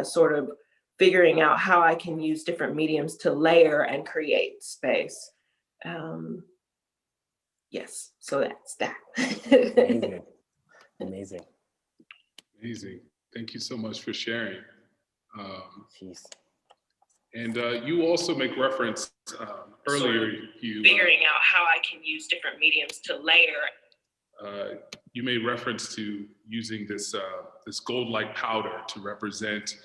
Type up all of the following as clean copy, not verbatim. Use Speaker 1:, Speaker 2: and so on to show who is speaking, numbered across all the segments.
Speaker 1: sort of figuring out how I can use different mediums to layer and create space. Yes, so that's that.
Speaker 2: Amazing. Amazing.
Speaker 3: Amazing. Thank you so much for sharing.
Speaker 2: Jeez.
Speaker 3: And you also make reference earlier, you
Speaker 1: figuring out how I can use different mediums to layer.
Speaker 3: You made reference to using this this gold-like powder to represent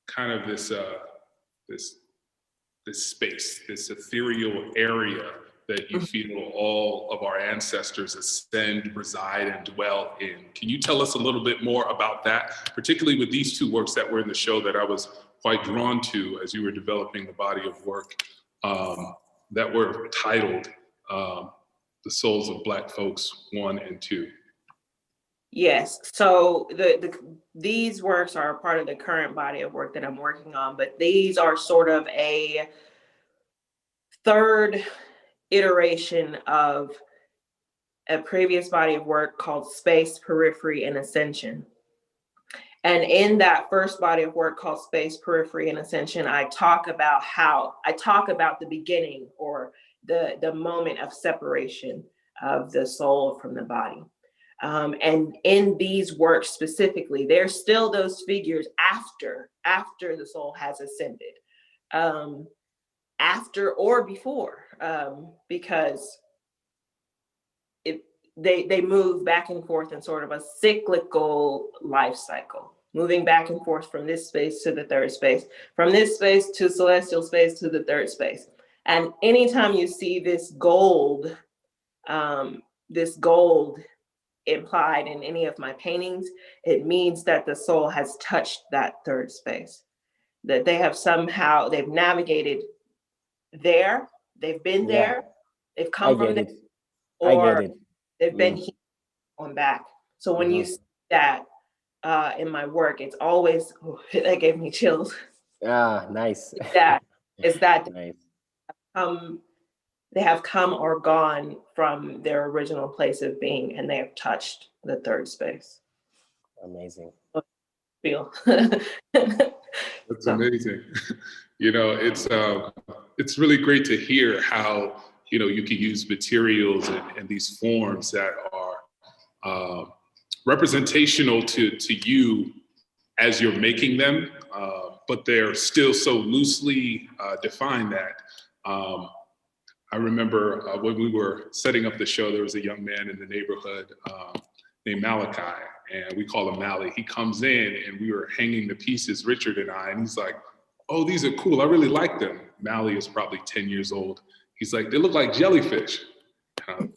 Speaker 3: kind of this this space, this ethereal area that you feel all of our ancestors ascend, reside, and dwell in. Can you tell us a little bit more about that, particularly with these two works that were in the show that I was quite drawn to as you were developing the body of work that were titled The Souls of Black Folks 1 and 2?
Speaker 1: Yes, so these works are a part of the current body of work that I'm working on, but these are sort of a third iteration of a previous body of work called Space, Periphery, and Ascension. And in that first body of work called Space, Periphery, and Ascension, I talk about the beginning, or the moment of separation of the soul from the body. And in these works specifically, there's still those figures after the soul has ascended, after or before, because they move back and forth in sort of a cyclical life cycle, moving back and forth from this space to the third space, from this space to celestial space to the third space. And anytime you see this gold implied in any of my paintings, it means that the soul has touched that third space, that they have they've navigated there, they've been there, they've come from there, or they've been here on back. So when you see that in my work, it's always, that gave me chills.
Speaker 2: Ah, nice.
Speaker 1: Is that
Speaker 2: Nice.
Speaker 1: They have come or gone from their original place of being, and they have touched the third space.
Speaker 2: Amazing.
Speaker 1: Feel.
Speaker 3: That's amazing. You know, it's really great to hear how, you know, you can use materials and these forms that are representational to you as you're making them, but they're still so loosely defined that I remember when we were setting up the show, there was a young man in the neighborhood named Malachi, and we call him Mally. He comes in and we were hanging the pieces, Richard and I, and he's like, "Oh, these are cool. I really like them." Mally is probably 10 years old. He's like, "They look like jellyfish."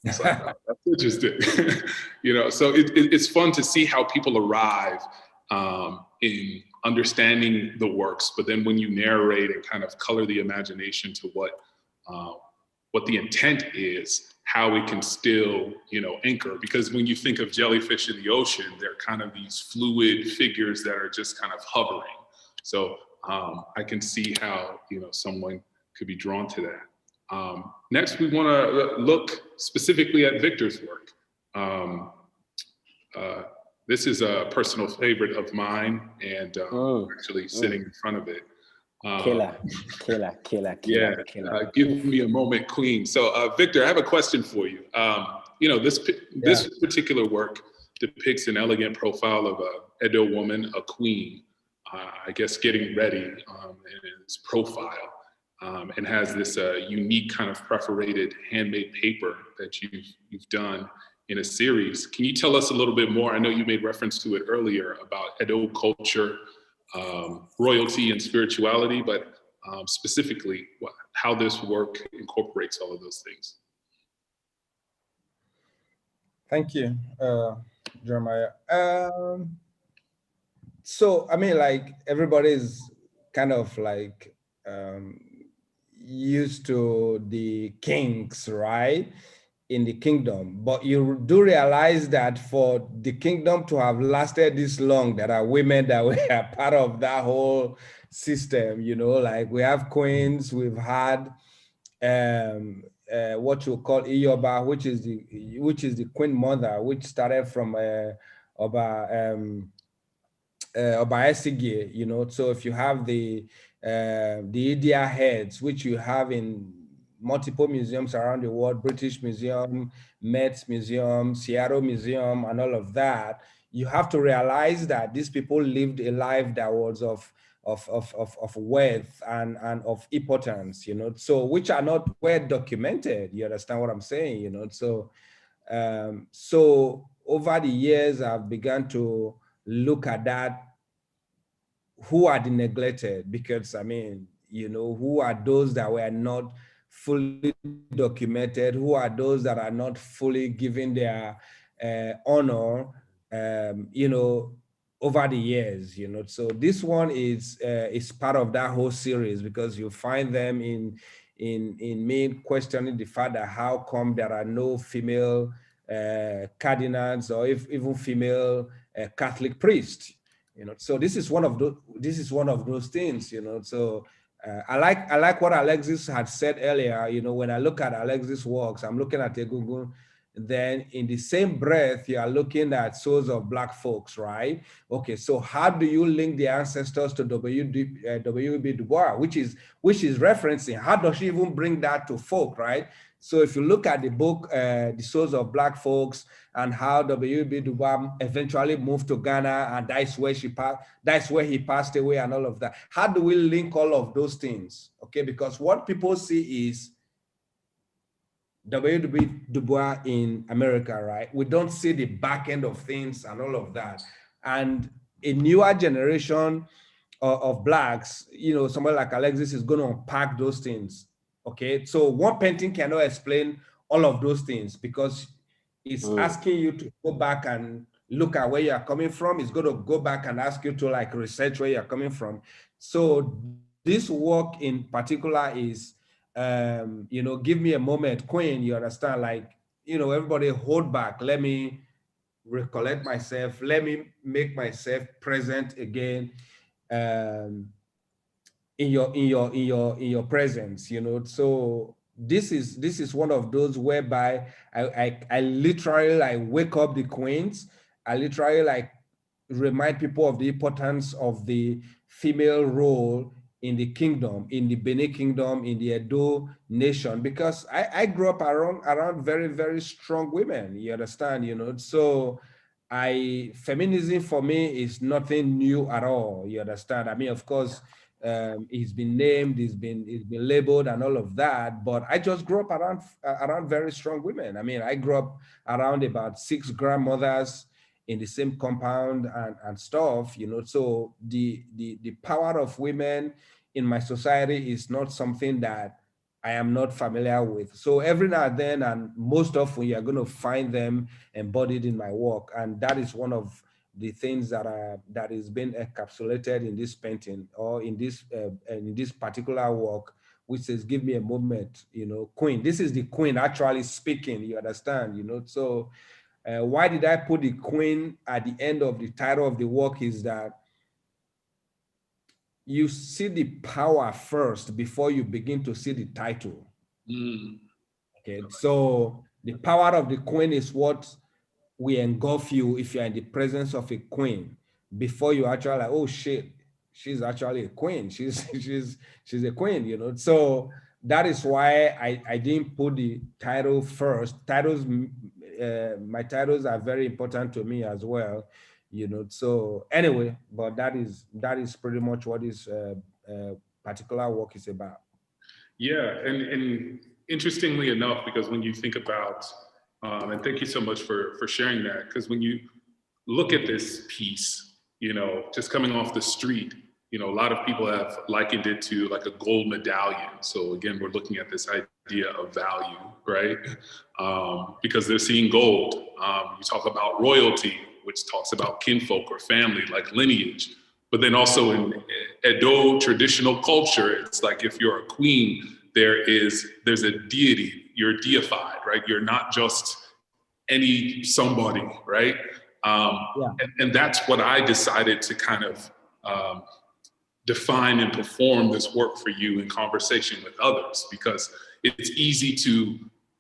Speaker 3: It's like, oh, that's interesting. You know, so it's fun to see how people arrive in understanding the works, but then when you narrate and kind of color the imagination to what the intent is, how it can still, you know, anchor. Because when you think of jellyfish in the ocean, they're kind of these fluid figures that are just kind of hovering. So I can see how, you know, someone could be drawn to that. Next, we want to look specifically at Victor's work. This is a personal favorite of mine, and actually sitting in front of it.
Speaker 2: Killer.
Speaker 3: Yeah, give me a moment, Queen. So, Victor, I have a question for you. You know, this particular work depicts an elegant profile of a Edo woman, a queen, I guess getting ready in its profile, and has this unique kind of perforated handmade paper that you've done in a series. Can you tell us a little bit more? I know you made reference to it earlier about Edo culture, royalty and spirituality, but specifically how this work incorporates all of those things.
Speaker 4: Thank you, Jeremiah. So, I mean, like, everybody's kind of like used to the kings, right? In the kingdom, but you do realize that for the kingdom to have lasted this long, there are women that were part of that whole system, you know, like we have queens, we've had what you call Iyoba, which is the queen mother, which started from Obayesige, you know, so if you have the Idia heads, which you have in multiple museums around the world, British Museum, Met Museum, Seattle Museum, and all of that, you have to realize that these people lived a life that was of wealth and of importance, you know, so which are not well documented. You understand what I'm saying, you know? So, so over the years, I've begun to look at that. Who are the neglected? Because I mean, you know, who are those that were not fully documented? Who are those that are not fully given their honor, you know, over the years, you know? So this one is part of that whole series, because you find them in me questioning the fact that how come there are no female cardinals or even female Catholic priests, you know? So this is one of those things, you know? So I like what Alexis had said earlier. You know, when I look at Alexis' works, I'm looking at Egungun. Then in the same breath, you are looking at souls of Black folks, right? Okay, so how do you link the ancestors to W.E.B. Du Bois, which is referencing? How does she even bring that to folk, right? So if you look at the book, The Souls of Black Folks, and how W.E.B. Du Bois eventually moved to Ghana, and that's where he passed away, and all of that. How do we link all of those things? Okay, because what people see is W.E.B. Du Bois in America, right? We don't see the back end of things and all of that. And a newer generation of Blacks, you know, somebody like Alexis is going to unpack those things. Okay, so one painting cannot explain all of those things, because it's asking you to go back and look at where you are coming from. It's going to go back and ask you to like research where you're coming from. So this work in particular is, you know, give me a moment, Queen, you understand? Like, you know, everybody hold back. Let me recollect myself. Let me make myself present again. In your presence, you know. So this is one of those whereby I literally like wake up the queens. I literally like remind people of the importance of the female role in the kingdom, in the Benin kingdom, in the Edo nation, because I grew up around very, very strong women, you understand, you know. So feminism for me is nothing new at all, you understand. I mean, of course, he's been named, he's been labeled and all of that, but I just grew up around very strong women. I mean, I grew up around about 6 grandmothers in the same compound and stuff, you know. So the power of women in my society is not something that I am not familiar with. So every now and then, and most often, you are going to find them embodied in my work, and that is one of the things that is being encapsulated in this painting, or in this particular work, which says, "Give me a moment," you know, Queen. This is the Queen actually speaking, you understand, you know. So why did I put the Queen at the end of the title of the work is that you see the power first before you begin to see the title. Okay, so the power of the Queen is what will engulf you if you're in the presence of a queen, before you actually like, oh shit, she's actually a queen. She's a queen, you know. So that is why I didn't put the title first. My titles are very important to me as well, you know. So anyway, but that is pretty much what this particular work is about.
Speaker 3: Yeah, and interestingly enough, because when you think about, and thank you so much for sharing that, because when you look at this piece, you know, just coming off the street, you know, a lot of people have likened it to like a gold medallion. So again, we're looking at this idea of value, right? Because they're seeing gold. You talk about royalty, which talks about kinfolk or family, like lineage. But then also in Edo traditional culture, it's like if you're a queen, there's a deity, you're deified, right? You're not just any somebody, right? And that's what I decided to kind of define and perform this work for you in conversation with others, because it's easy to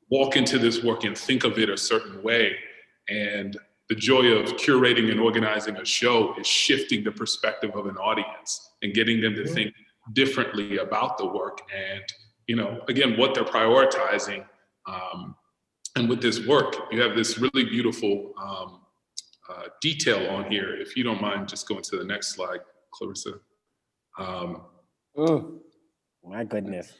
Speaker 3: walk into this work and think of it a certain way. And the joy of curating and organizing a show is shifting the perspective of an audience and getting them to think differently about the work and, again, what they're prioritizing. And with this work, you have this really beautiful detail on here. If you don't mind just going to the next slide, Clarissa.
Speaker 2: My goodness.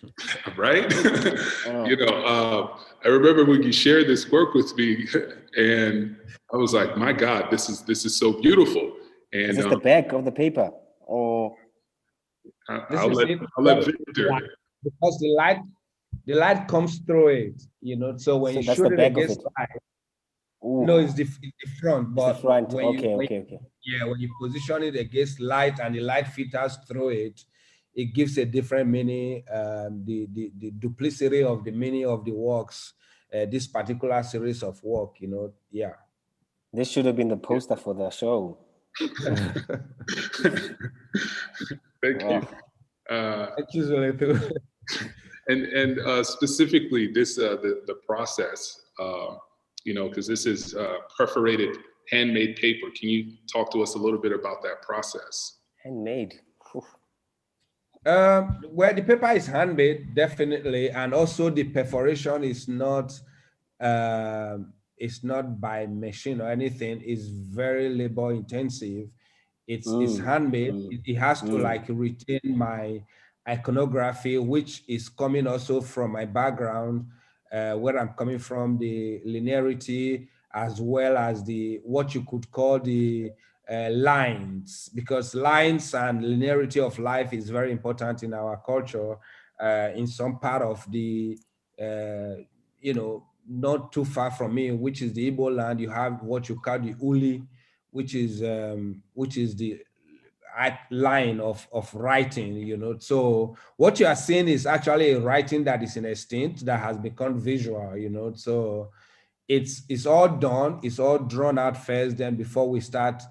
Speaker 3: Right? I remember when you shared this work with me and I was like, my God, this is so beautiful. And
Speaker 2: is this the back of the paper? Or
Speaker 3: I'll let Victor.
Speaker 4: Because the light comes through it, so when you shoot it against light, no, it's the front, but
Speaker 2: it's the front.
Speaker 4: when
Speaker 2: Okay.
Speaker 4: When you position it against light and the light filters through it, it gives a different meaning. The duplicity of the meaning of the works, this particular series of work, yeah.
Speaker 2: This should have been the poster for the show.
Speaker 3: Thank you.
Speaker 4: Thank you, Zwelethu.
Speaker 3: And specifically this the process, because this is perforated handmade paper. Can you talk to us a little bit about that process?
Speaker 2: Handmade.
Speaker 4: Well, the paper is handmade, definitely, and also the perforation is not by machine or anything. It's very labor intensive. It's handmade. It has to retain my iconography, which is coming also from my background, where I'm coming from, the linearity, as well as what you could call the lines, because lines and linearity of life is very important in our culture. In some part of the, not too far from me, which is the Igbo land, you have what you call the uli, which is the line of writing, So what you are seeing is actually a writing that is in extinct, that has become visual, So it's all done, it's all drawn out first, then before we start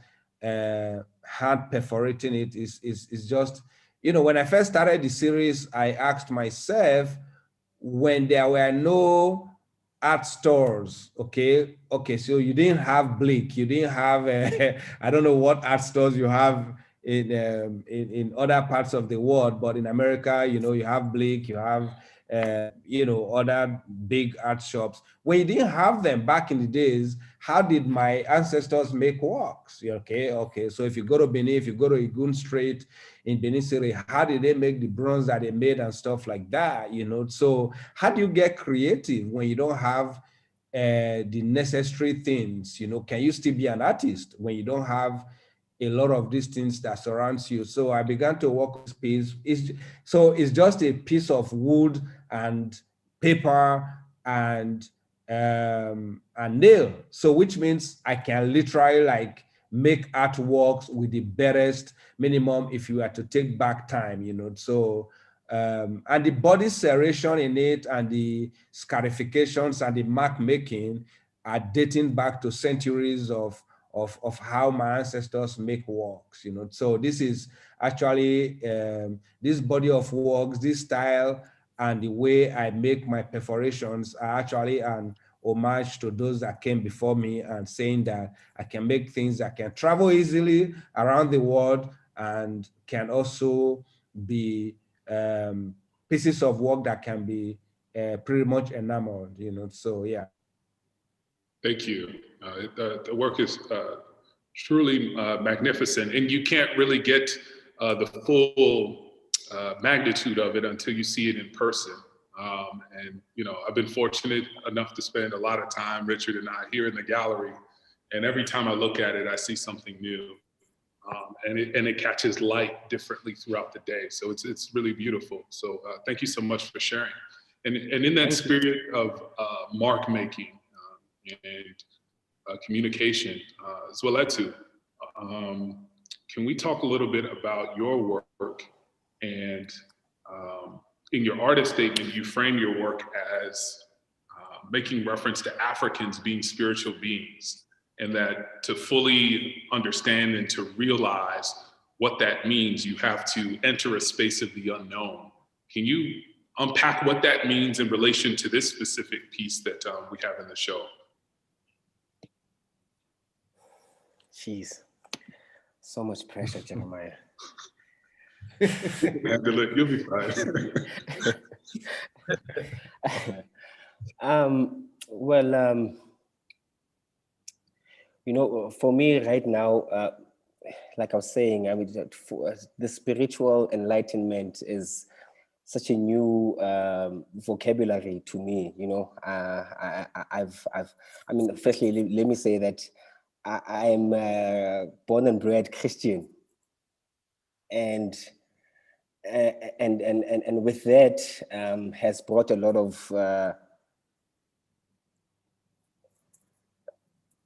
Speaker 4: hand perforating it. It's just, when I first started the series, I asked myself, when there were no art stores, okay, so you didn't have Blick, you didn't have I don't know what art stores you have in other parts of the world, but in America, you have Blick, you have other big art shops. When you didn't have them back in the days, how did my ancestors make works? Okay. So if you go to Benin, if you go to Igun Strait in Benin City, how did they make the bronze that they made and stuff like that? So how do you get creative when you don't have the necessary things? Can you still be an artist when you don't have a lot of these things that surrounds you? So I began to work with piece. It's just a piece of wood and paper and nail. So which means I can literally make artworks with the barest minimum if you were to take back time, So and the body serration in it and the scarifications and the mark making are dating back to centuries of how my ancestors make works, So this is actually this body of works, this style, and the way I make my perforations are actually an homage to those that came before me, and saying that I can make things that can travel easily around the world and can also be pieces of work that can be pretty much enameled, So yeah.
Speaker 3: Thank you. The work is truly magnificent, and you can't really get the full magnitude of it until you see it in person. And I've been fortunate enough to spend a lot of time, Richard and I, here in the gallery, and every time I look at it, I see something new, and it catches light differently throughout the day. So it's really beautiful. So thank you so much for sharing. And in that spirit of mark making and communication, Zwelethu, can we talk a little bit about your work? And in your artist statement, you frame your work as making reference to Africans being spiritual beings, and that to fully understand and to realize what that means, you have to enter a space of the unknown. Can you unpack what that means in relation to this specific piece that we have in the show?
Speaker 2: Jeez, so much pressure, Jeremiah.
Speaker 3: Handle it, you'll be fine.
Speaker 2: Well, you know, for me right now, like I was saying, I mean, the spiritual enlightenment is such a new vocabulary to me. You know, I mean, firstly, let me say that I am born and bred Christian, and with that has brought a lot of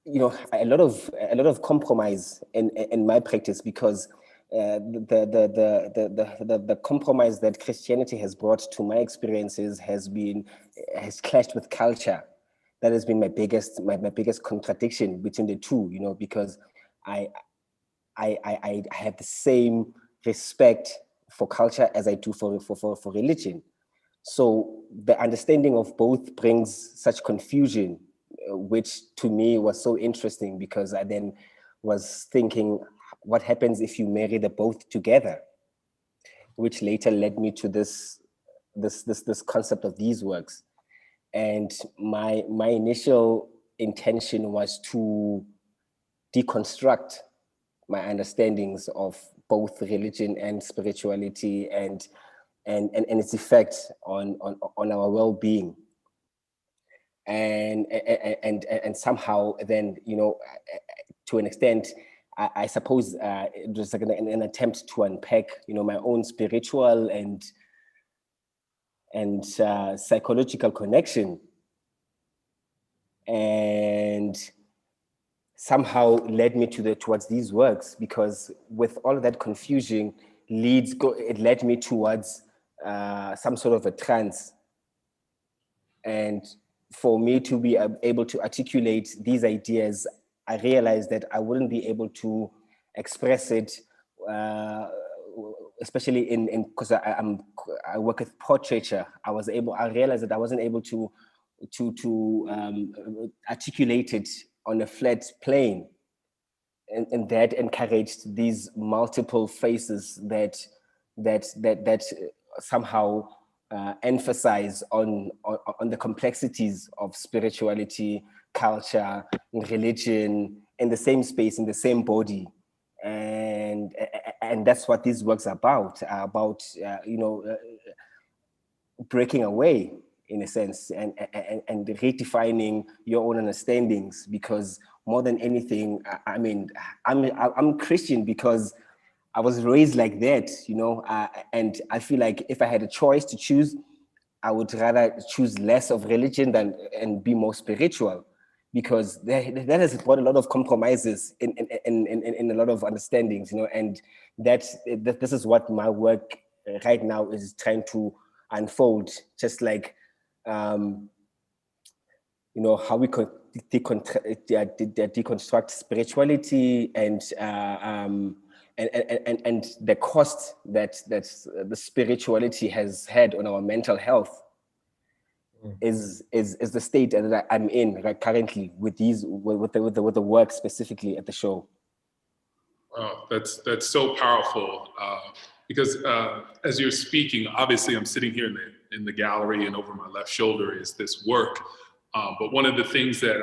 Speaker 2: you know, a lot of compromise in my practice, because the compromise that Christianity has brought to my experiences has clashed with culture. That has been my biggest contradiction between the two, you know, because I have the same respect for culture as I do for religion. So the understanding of both brings such confusion, which to me was so interesting, because I then was thinking, what happens if you marry the both together? Which later led me to this concept of these works. And my initial intention was to deconstruct my understandings of both religion and spirituality and its effect on our well-being. And somehow then, you know, to an extent, I suppose it was like an attempt to unpack, you know, my own spiritual and psychological connection, and somehow led me towards these works, because with all of that confusion it led me towards some sort of a trance. And for me to be able to articulate these ideas, I realized that I wouldn't be able to express it, especially because I work with portraiture. I realized that I wasn't able to articulate it on a flat plane, and that encouraged these multiple faces that somehow emphasize on the complexities of spirituality, culture, religion in the same space, in the same body. And that's what these works are about you know, breaking away in a sense, and redefining your own understandings. Because more than anything, I mean, I'm Christian because I was raised like that, you know, and I feel like if I had a choice to choose, I would rather choose less of religion and be more spiritual, because that has brought a lot of compromises in a lot of understandings, you know, and this is what my work right now is trying to unfold, just like you know, how we could deconstruct spirituality and the cost that the spirituality has had on our mental health is the state that I'm in right currently with the work specifically at the show.
Speaker 3: Wow, that's so powerful, because as you're speaking, obviously I'm sitting here in the gallery, and over my left shoulder is this work. But one of the things that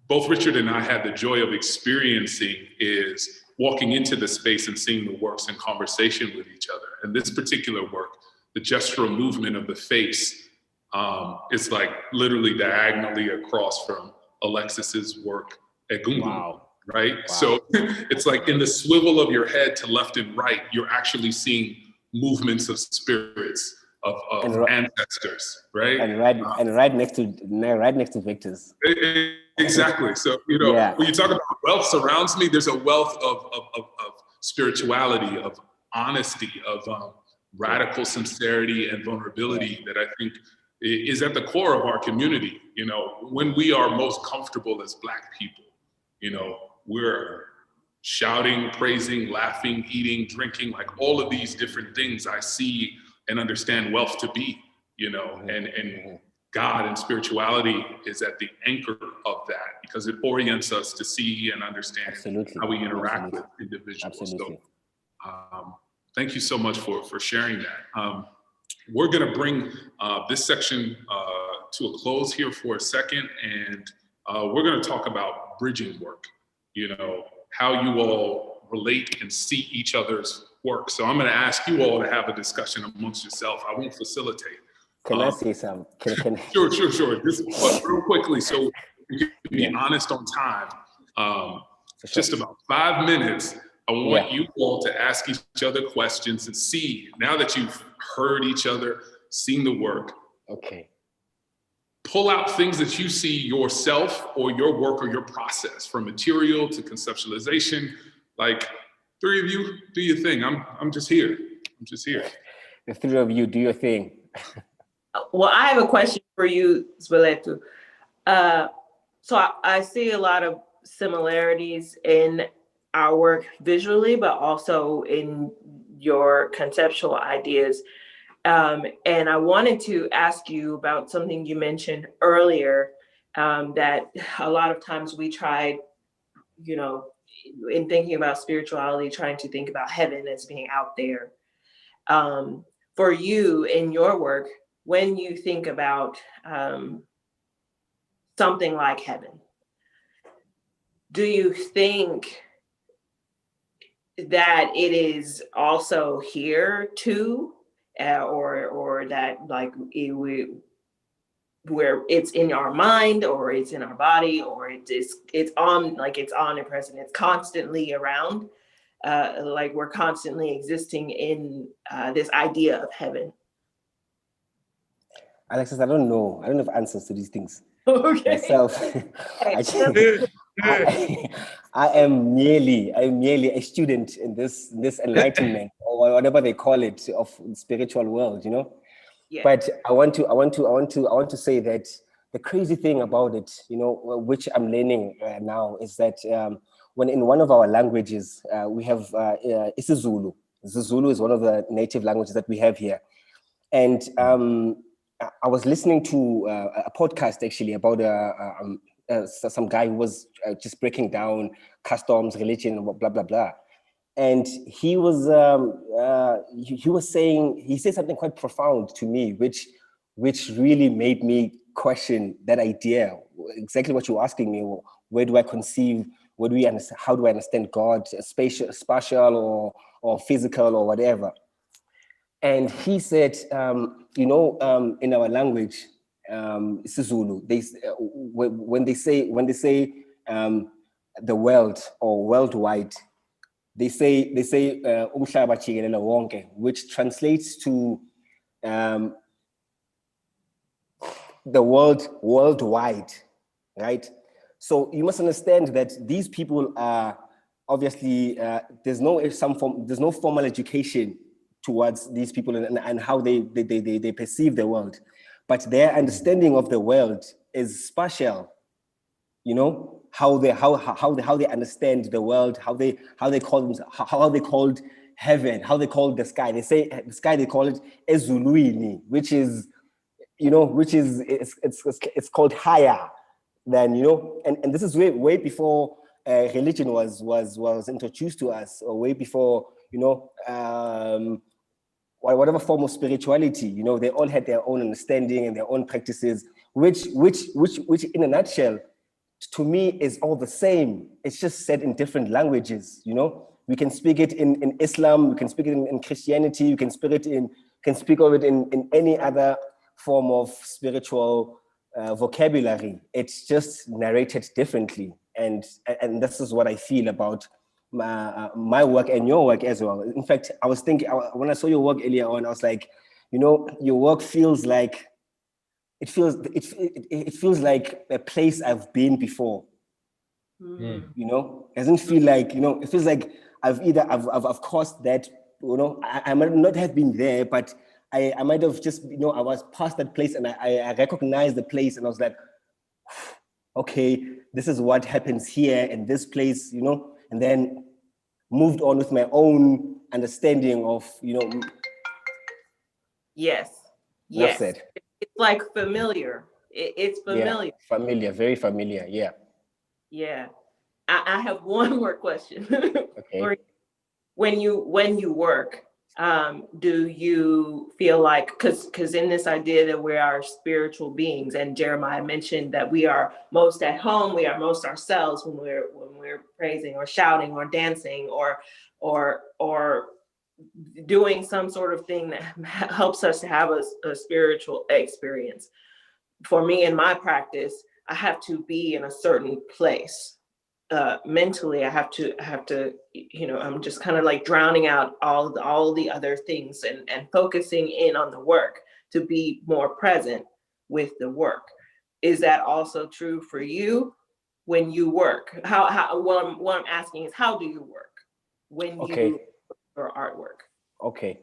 Speaker 3: both Richard and I had the joy of experiencing is walking into the space and seeing the works in conversation with each other. And this particular work, the gestural movement of the face, is like literally diagonally across from Alexis's work at Gungun.
Speaker 2: Wow.
Speaker 3: Right?
Speaker 2: Wow.
Speaker 3: So it's like in the swivel of your head to left and right, you're actually seeing movements of spirits, of ancestors, right?
Speaker 2: And right next to Victor's.
Speaker 3: Exactly. So, you know, when you talk about wealth surrounds me, there's a wealth of spirituality, of honesty, of radical sincerity and vulnerability that I think is at the core of our community. You know, when we are most comfortable as Black people, you know, we're shouting, praising, laughing, eating, drinking, like all of these different things I see and understand wealth to be, you know, and God and spirituality is at the anchor of that, because it orients us to see and understand how we interact with individuals.
Speaker 2: Absolutely.
Speaker 3: So thank you so much for sharing that. We're going to bring this section to a close here for a second, and we're going to talk about bridging work, you know, how you all relate and see each other's work. So I'm going to ask you all to have a discussion amongst yourself. I won't facilitate.
Speaker 2: Can I say something?
Speaker 3: Sure. Just real quickly, so we can be honest on time. Just about 5 minutes. I want you all to ask each other questions and see, now that you've heard each other, seen the work.
Speaker 2: Okay.
Speaker 3: Pull out things that you see yourself or your work or your process, from material to conceptualization. Like, 3 of you, do your thing. I'm just here.
Speaker 2: The 3 of you, do your thing.
Speaker 1: Well, I have a question for you, Zwelethu. So I see a lot of similarities in our work visually, but also in your conceptual ideas. And I wanted to ask you about something you mentioned earlier, that a lot of times we try, you know, in thinking about spirituality, trying to think about heaven as being out there. For you in your work, when you think about something like heaven, do you think that it is also here too, or that like where it's in our mind, or it's in our body, or it's omnipresent, it's constantly around, like we're constantly existing in this idea of heaven?
Speaker 2: Alexis, I don't know. I don't have answers to these things.
Speaker 1: Okay.
Speaker 2: Myself, I am merely a student in this enlightenment, or whatever they call it, of the spiritual world, you know. Yeah. But I want to say that the crazy thing about it, you know, which I'm learning now, is that when in one of our languages we have isiZulu. Zulu is one of the native languages that we have here, and I was listening to a podcast actually about some guy who was just breaking down customs, religion, blah blah blah, and he was saying, he said something quite profound to me, which really made me question that idea. Exactly what you're asking me: where do I conceive? Where do we understand? How do I understand God? Spatial or physical or whatever? And he said, in our language, isiZulu, when they say the world or worldwide, they say umhlaba jikelele wonke, which translates to the world worldwide, right? So you must understand that these people are obviously there's no formal education towards these people and how they perceive the world, but their understanding of the world is spatial. You know, how they understand the world, how they called heaven, how they called the sky. They say the sky, they call it ezulwini, which is it's called higher than, you know, and this is way before religion was introduced to us, or way before, you know, whatever form of spirituality, you know, they all had their own understanding and their own practices, which in a nutshell, to me, is all the same. It's just said in different languages. You know, we can speak it in Islam, we can speak it in Christianity, you can speak of it in any other form of spiritual vocabulary. It's just narrated differently, and this is what I feel about my work and your work as well. In fact, I was thinking, when I saw your work earlier on, I was like, you know, your work feels like it feels like a place I've been before. You know, it doesn't feel like, you know, it feels like I've crossed that, you know, I might not have been there, but I might have just, you know, I was past that place and I recognized the place, and I was like, okay, this is what happens here in this place, you know, and then moved on with my own understanding of, you know.
Speaker 1: Yes.
Speaker 2: Enough said.
Speaker 1: it's like familiar. It's familiar.
Speaker 2: Yeah, familiar, very familiar. Yeah.
Speaker 1: Yeah. I have one more question.
Speaker 2: Okay.
Speaker 1: When you work, do you feel like, because in this idea that we are spiritual beings, and Jeremiah mentioned that we are most at home, we are most ourselves when we're praising or shouting or dancing or doing some sort of thing that helps us to have a spiritual experience. For me, in my practice, I have to be in a certain place. Mentally, I have to, I'm just kind of like drowning out all the other things and focusing in on the work to be more present with the work. Is that also true for you when you work? What I'm asking is, how do you work when
Speaker 2: Okay.
Speaker 1: you your artwork?
Speaker 2: Okay.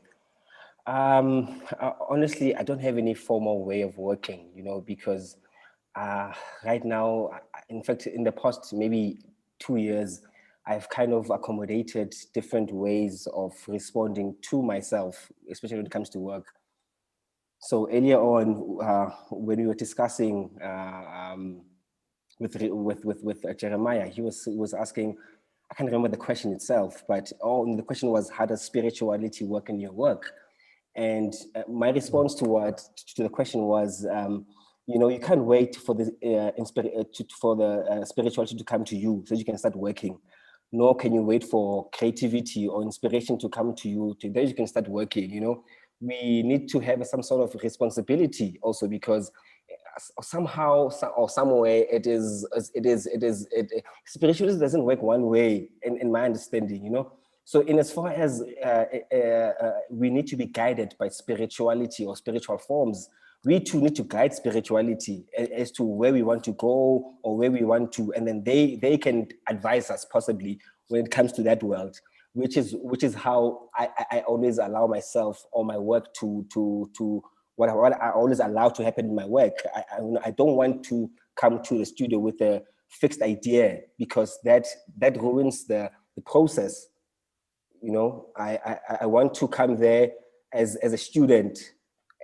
Speaker 2: Honestly, I don't have any formal way of working, because right now, in fact, in the past maybe 2 years, I've kind of accommodated different ways of responding to myself, especially when it comes to work. So earlier on, when we were discussing with Jeremiah, he was asking, I can't remember the question itself, but the question was, how does spirituality work in your work? And my response to the question was, you can't wait for the spirituality to come to you so you can start working. Nor can you wait for creativity or inspiration to come to you then you can start working. We need to have some sort of responsibility also, because somehow or some way spiritualism doesn't work one way in my understanding. So in as far as we need to be guided by spirituality or spiritual forms, we too need to guide spirituality as to where we want to go or where we want to, and then they can advise us possibly when it comes to that world, which is how I always allow myself or my work to what I always allow to happen in my work. I don't want to come to the studio with a fixed idea, because that ruins the process. I want to come there as a student,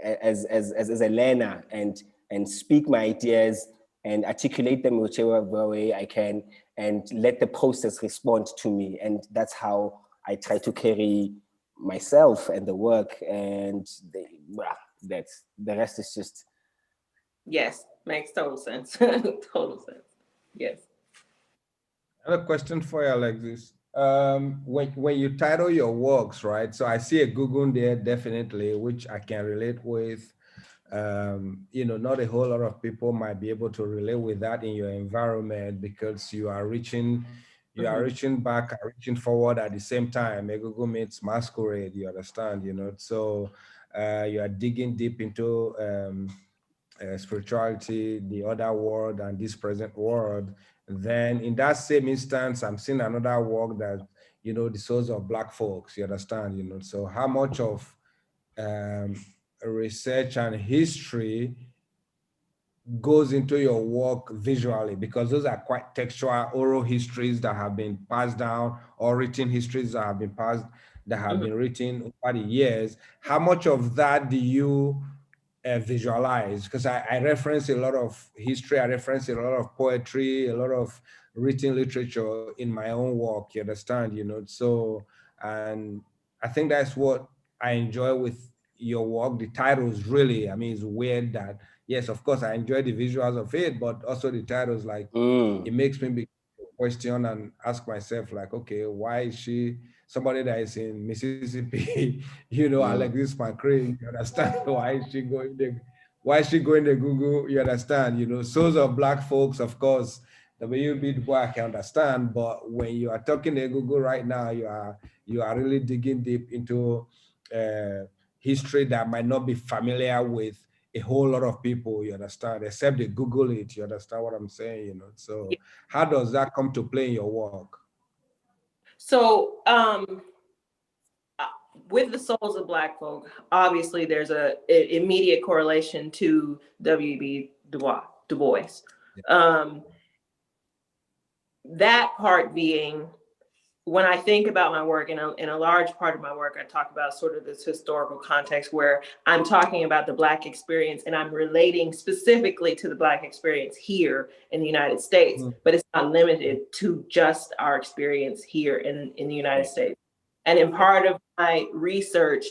Speaker 2: as a learner, and speak my ideas and articulate them whichever way I can, and let the process respond to me. And that's how I try to carry myself and the work, and that's the rest is just.
Speaker 1: Yes, makes total sense. Total sense. Yes.
Speaker 4: I have a question for you, Alexis. When you title your works, right? So I see a Google there, definitely, which I can relate with. Not a whole lot of people might be able to relate with that in your environment, because you are reaching back and reaching forward at the same time. A Google meets masquerade, you understand, So you are digging deep into spirituality, the other world, and this present world. Then in that same instance, I'm seeing another work that, the souls of Black folks, you understand, So how much of research and history goes into your work visually, because those are quite textual oral histories that have been passed down, or written histories that have been been written over the years. How much of that do you visualize? Because I reference a lot of history, I reference a lot of poetry, a lot of written literature in my own work, you understand, So, and I think that's what I enjoy with your work. The titles really, it's weird that, yes, of course, I enjoy the visuals of it, but also the titles, like, it makes me question and ask myself, like, okay, why is she somebody that is in Mississippi, Alexis McGrigg, you understand? Why is she going to Google, you understand? Souls of Black folks, of course, W.B. Du Bois, I can understand, but when you are talking to Google right now, you are really digging deep into history that might not be familiar with a whole lot of people, you understand, except they Google it, you understand what I'm saying, So how does that come to play in your work?
Speaker 1: So with the souls of Black folk, obviously there's an immediate correlation to W.B. Du Bois. That part being, when I think about my work, in a large part of my work, I talk about sort of this historical context where I'm talking about the Black experience and I'm relating specifically to the Black experience here in the United States, but it's not limited to just our experience here in the United States. And in part of my research,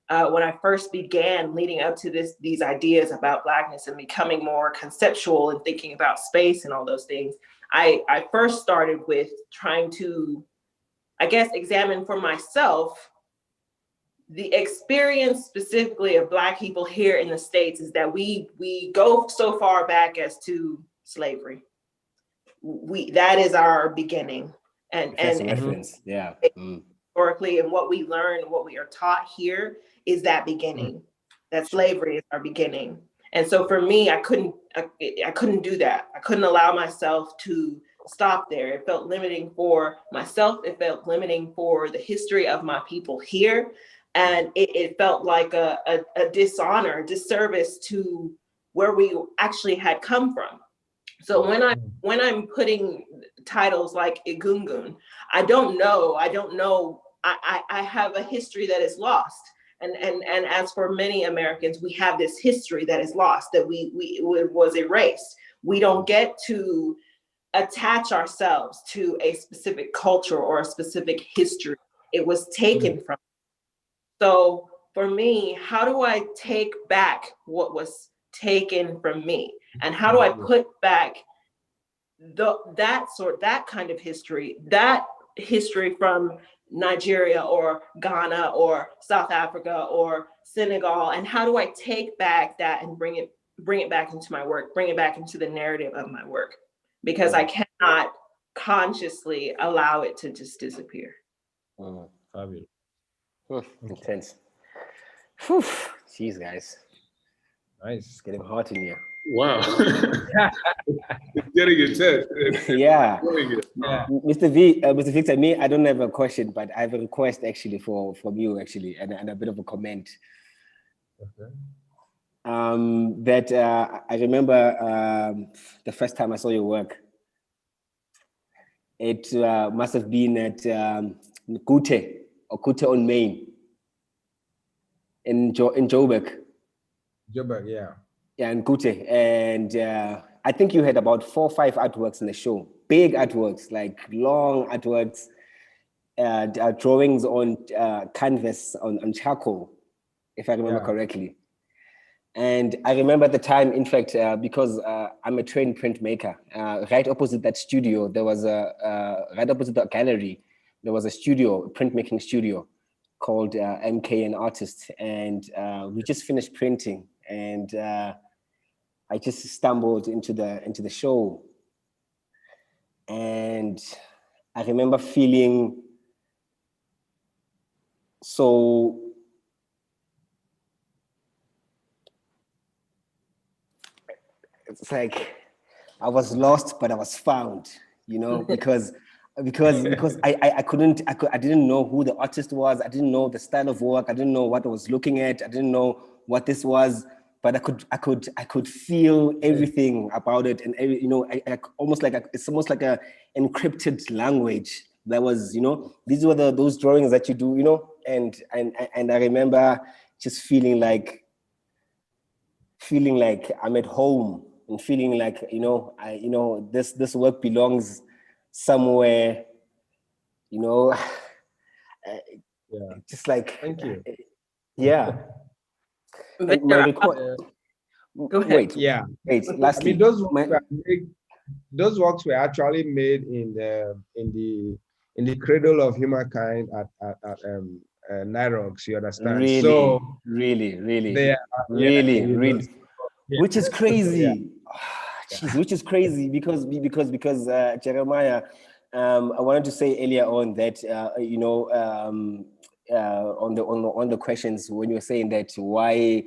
Speaker 1: when I first began leading up to these ideas about Blackness and becoming more conceptual and thinking about space and all those things, I first started with trying to, I guess, examine for myself the experience specifically of Black people here in the States. Is that we go so far back as to slavery. That is our beginning, and
Speaker 2: reference, yeah.
Speaker 1: Historically, and what we learn, what we are taught here is that beginning. That slavery is our beginning. And so for me, I couldn't do that. I couldn't allow myself to stop there. It felt limiting for myself. It felt limiting for the history of my people here. And it felt like a dishonor, disservice to where we actually had come from. So when I'm putting titles like Egungun, I don't know. I have a history that is lost. And as for many Americans, we have this history that is lost, that was erased. We don't get to attach ourselves to a specific culture or a specific history. It was taken from. So for me, how do I take back what was taken from me? And how do I put back that kind of history, that history from Nigeria or Ghana or South Africa or Senegal, and how do I take back that and bring it back into my work, bring it back into the narrative of my work? Because I cannot consciously allow it to just disappear.
Speaker 4: Fabulous.
Speaker 2: Intense. Whew. Jeez, guys.
Speaker 4: Nice.
Speaker 2: It's getting hot in here.
Speaker 3: Wow. It's getting intense.
Speaker 2: Yeah. Mr. Victor, me, I don't have a question, but I have a request actually from you actually, and a bit of a comment.
Speaker 4: Okay.
Speaker 2: I remember the first time I saw your work. It must have been at Conteh on Main in Joburg.
Speaker 4: Joburg, yeah.
Speaker 2: Yeah, in Conteh. And I think you had about 4 or 5 artworks in the show. Big artworks, like long artworks, drawings on canvas, on charcoal, if I remember correctly. And I remember at the time, in fact, because I'm a trained printmaker, right opposite that studio, there was right opposite the gallery, there was a studio, printmaking studio called MK and Artist. And we just finished printing. And I just stumbled into the show. And I remember feeling so it's like I was lost, but I was found, you know, because I didn't know who the artist was. I didn't know the style of work. I didn't know what I was looking at. I didn't know what this was, but I could feel everything about it. And you know, it's almost like a encrypted language that was, you know, these were those drawings that you do, you know, and I remember just feeling like I'm at home and feeling like, you know, this work belongs somewhere, you know, just like,
Speaker 4: thank you.
Speaker 2: Yeah. And my record.
Speaker 1: Go ahead.
Speaker 2: Wait. Lastly,
Speaker 4: I mean, those works were actually made in the cradle of humankind at Nirox, you understand?
Speaker 2: Really,
Speaker 4: so
Speaker 2: really,
Speaker 4: yeah.
Speaker 2: Which is crazy. Which is crazy because Jeremiah, I wanted to say earlier on that you know, on the questions when you were saying that why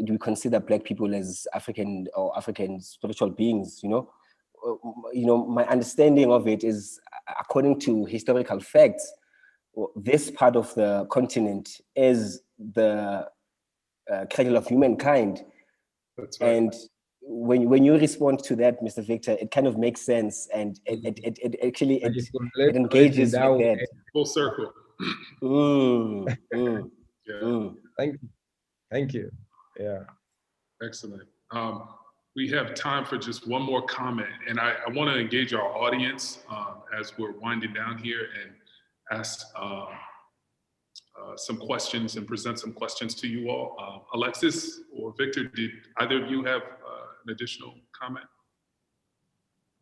Speaker 2: do we consider Black people as African spiritual beings, you know, my understanding of it is, according to historical facts, this part of the continent is the cradle of humankind.
Speaker 3: That's right.
Speaker 2: when you respond to that, Mr. Victor, it kind of makes sense, and it actually it engages with that.
Speaker 3: Full circle.
Speaker 4: Yeah. Thank you. Yeah.
Speaker 3: Excellent. We have time for just one more comment, and I want to engage our audience as we're winding down here and ask some questions and present some questions to you all. Alexis or Victor, did either of you have an additional comment?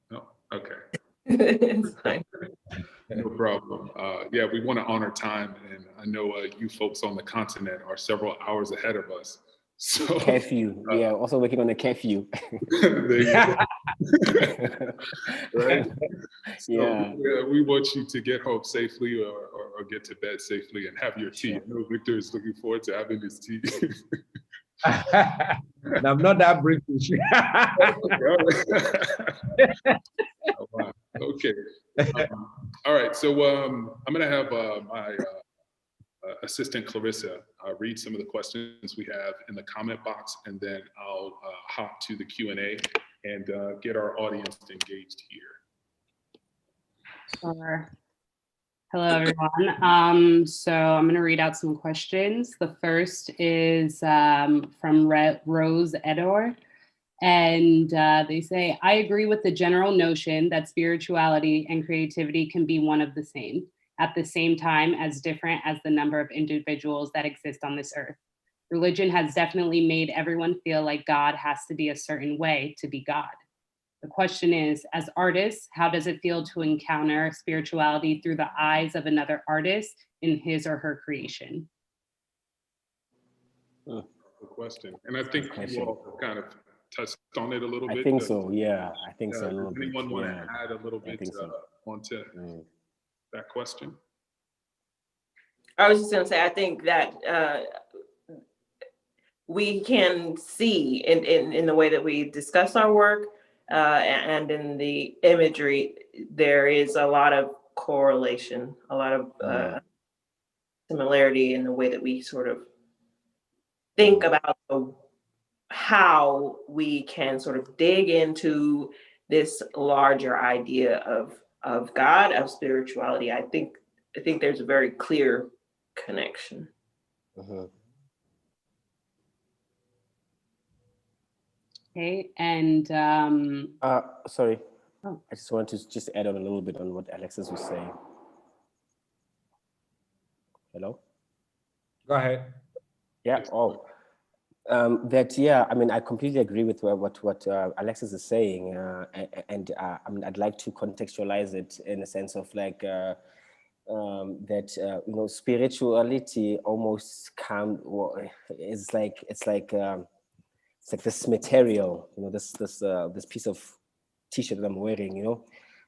Speaker 3: No? Okay.
Speaker 1: It's fine.
Speaker 3: No problem. Yeah, we want to honor time, and I know you folks on the continent are several hours ahead of us. So
Speaker 2: curfew. We are also working on a curfew.
Speaker 3: There you go. Right? So,
Speaker 2: yeah,
Speaker 3: we want you to get home safely or get to bed safely and have your tea. I know Victor is looking forward to having his tea.
Speaker 4: I'm not that British.
Speaker 3: Oh, wow. Okay. All right. So I'm going to have my assistant Clarissa read some of the questions we have in the comment box, and then I'll hop to the Q&A and get our audience engaged here.
Speaker 5: Sure. Hello, everyone. So I'm going to read out some questions. The first is from Rose Edor. And they say, I agree with the general notion that spirituality and creativity can be one of the same, at the same time as different as the number of individuals that exist on this earth. Religion has definitely made everyone feel like God has to be a certain way to be God. The question is, as artists, how does it feel to encounter spirituality through the eyes of another artist in his or her creation?
Speaker 3: Good question. And I think you all kind of touched on it a little bit.
Speaker 2: I think so, yeah. I think so a little bit.
Speaker 3: Anyone want to add a little bit
Speaker 2: so.
Speaker 3: onto that question?
Speaker 1: I was just going to say, I think that we can see in the way that we discuss our work and in the imagery, there is a lot of correlation, a lot of similarity in the way that we sort of think about how we can sort of dig into this larger idea of God, of spirituality. I think there's a very clear connection.
Speaker 5: Okay, and
Speaker 2: sorry.
Speaker 5: Oh.
Speaker 2: I just want to just add on a little bit on what Alexis was saying. Hello?
Speaker 4: Go ahead.
Speaker 2: Yeah. I mean, I completely agree with what Alexis is saying, and I mean, I'd like to contextualize it in a sense of like that you know, spirituality almost it's like this material, you know, this piece of t-shirt that I'm wearing, you know,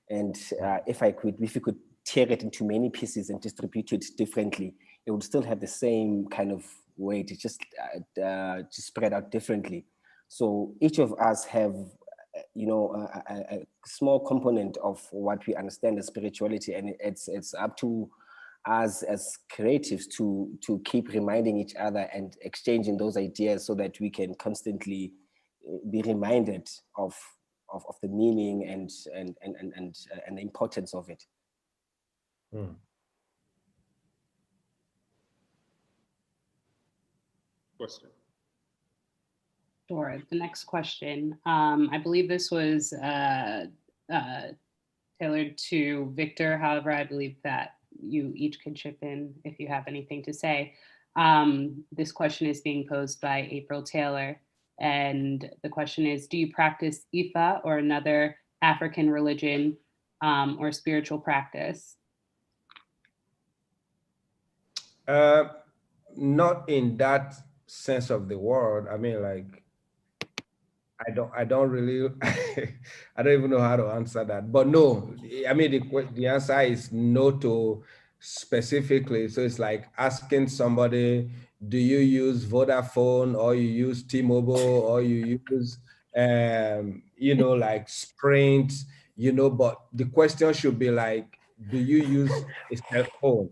Speaker 2: and if you could tear it into many pieces and distribute it differently, it would still have the same kind of weight. It's just spread out differently. So each of us have, you know, a small component of what we understand as spirituality, and it's up to us as creatives to keep reminding each other and exchanging those ideas so that we can constantly be reminded of the meaning and the importance of it.
Speaker 3: Question.
Speaker 5: Sure. The next question. I believe this was tailored to Victor. However, I believe that you each could chip in if you have anything to say. This question is being posed by April Taylor. And the question is, do you practice Ifa or another African religion or spiritual practice?
Speaker 4: Not in that sense of the word. I mean, like, I don't really, I don't even know how to answer that. But no, I mean, the answer is no to specifically. So it's like asking somebody, do you use Vodafone or you use T-Mobile or you use, you know, like Sprint, you know, but the question should be like, do you use a cell phone?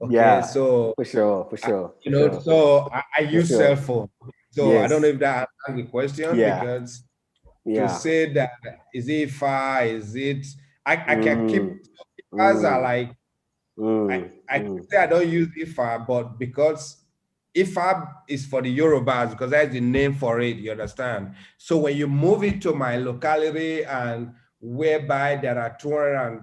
Speaker 4: Okay,
Speaker 2: yeah,
Speaker 4: so
Speaker 2: for sure.
Speaker 4: You know, so I use cell phone. So
Speaker 2: yes.
Speaker 4: I don't know if that answers the question,
Speaker 2: Yeah.
Speaker 4: because to say that, is it Ifa, is it, I can keep, Ifas are like, I can say I don't use Ifa, but because Ifa is for the Yorubas, because that's the name for it, you understand? So when you move it to my locality, and whereby there are 200 and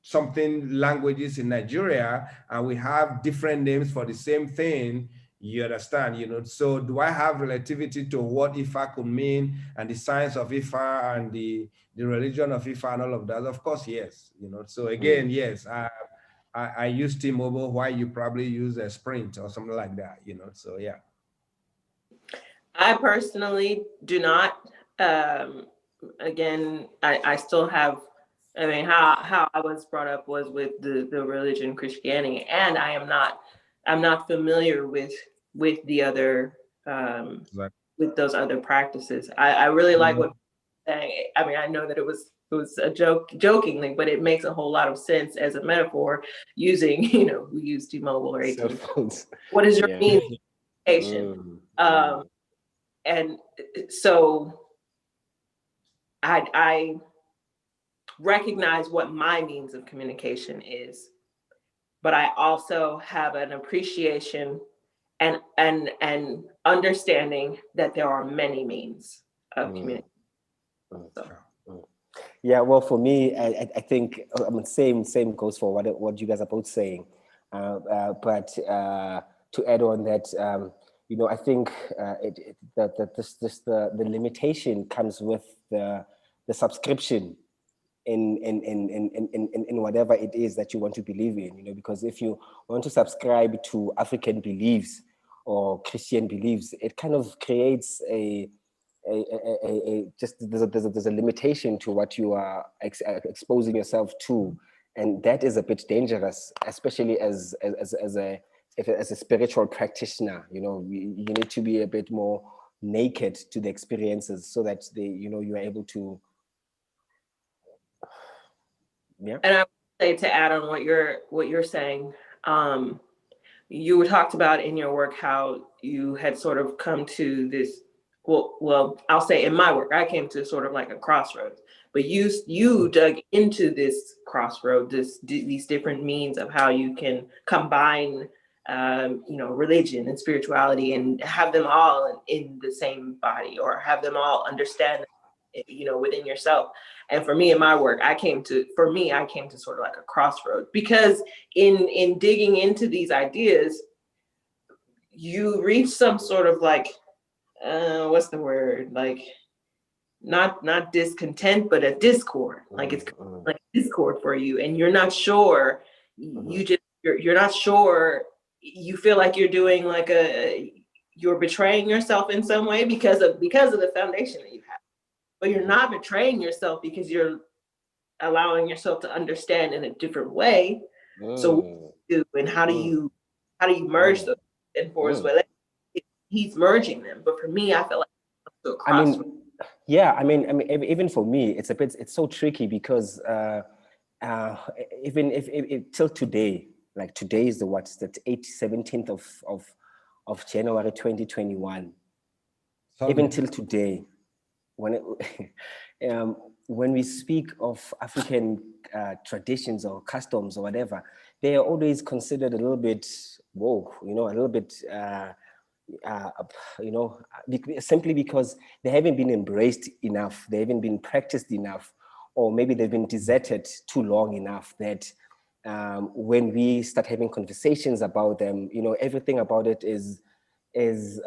Speaker 4: something languages in Nigeria, and we have different names for the same thing, you understand, you know? So do I have relativity to what Ifa could mean, and the science of Ifa, and the religion of Ifa, and all of that? Of course, yes, you know? So again, yes, I use T-Mobile while you probably use a Sprint or something like that, you know? So yeah.
Speaker 1: I personally do not. Again, I still have, I mean, how I was brought up was with the religion Christianity, and I'm not familiar with the other with those other practices. I really like what you're saying. I mean, I know that it was a joke, jokingly, but it makes a whole lot of sense as a metaphor using, you know, we use T-Mobile or AT&T. What is your means of communication? And so I recognize what my means of communication is, but I also have an appreciation and understanding that there are many means of communication. So.
Speaker 2: Yeah, well, for me, I think same goes for what you guys are both saying, but to add on that, you know, I think the limitation comes with the subscription in whatever it is that you want to believe in, you know, because if you want to subscribe to African beliefs or Christian beliefs, it kind of creates just there's a limitation to what you are exposing yourself to, and that is a bit dangerous, especially as a spiritual practitioner. You know, you need to be a bit more naked to the experiences so that you are able to. Yeah.
Speaker 1: And I would say, to add on what you're saying, you talked about in your work how you had sort of come to this. Well, I'll say in my work, I came to sort of like a crossroads. But you dug into this crossroad, these different means of how you can combine, religion and spirituality, and have them all in the same body, or have them all understand, within yourself. And for me in my work, I came to sort of like a crossroad, because in digging into these ideas, you reach some sort of like, what's the word? Like, not discontent, but a discord. Like, it's like discord for you, and you're not sure. You're not sure. You feel like you're doing like you're betraying yourself in some way because of the foundation that you have. But you're not betraying yourself because you're allowing yourself to understand in a different way. So what do you do, and how do you merge those? And for Zwelethu, he's merging them. But for me, I feel like
Speaker 2: even for me, it's so tricky, because even if till today, like today is the 17th of January 2021. Even till today, when we speak of African traditions or customs or whatever, they are always considered a little bit woke, a little bit, simply because they haven't been embraced enough, they haven't been practiced enough, or maybe they've been deserted too long enough that when we start having conversations about them, everything about it is it's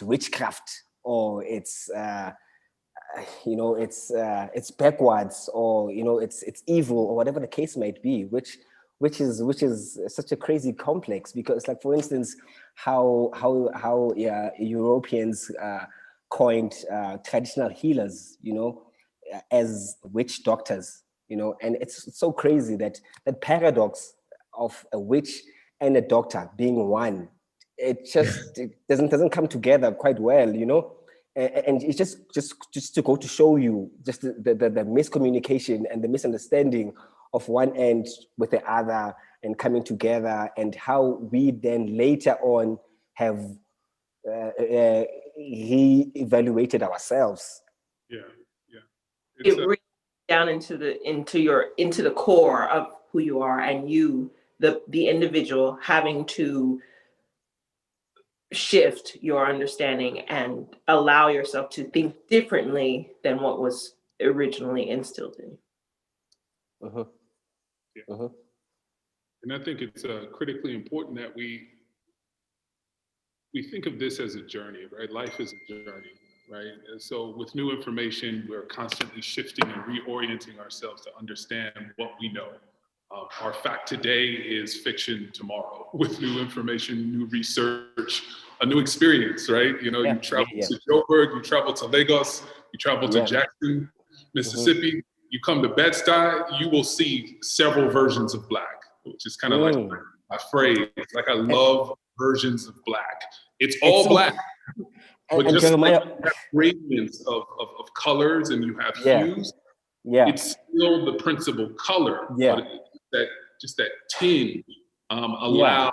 Speaker 2: witchcraft, or it's backwards, or it's evil, or whatever the case might be, which is such a crazy complex, because, like, for instance, how Europeans coined traditional healers, as witch doctors, and it's so crazy that paradox of a witch and a doctor being one, it doesn't come together quite well, and it's just to go to show you just the miscommunication and the misunderstanding of one end with the other, and coming together, and how we then later on have he evaluated ourselves.
Speaker 3: Yeah, yeah.
Speaker 1: It really down into the core of who you are, and you, the individual, having to shift your understanding and allow yourself to think differently than what was originally instilled in you.
Speaker 3: Yeah. And I think it's critically important that we think of this as a journey, right? Life is a journey, right? And so with new information, we're constantly shifting and reorienting ourselves to understand what we know. Our fact today is fiction tomorrow. With new information, new research, a new experience, right? You know, you travel to Joburg, you travel to Lagos, you travel to Jackson, Mississippi, you come to Bed-Stuy, you will see several versions of Black, which is kind of like my phrase. Like, I love versions of Black. It's all Black, but just
Speaker 2: Jeremiah,
Speaker 3: like you have gradients of colors and you have hues, it's still the principal color, but that tinge allows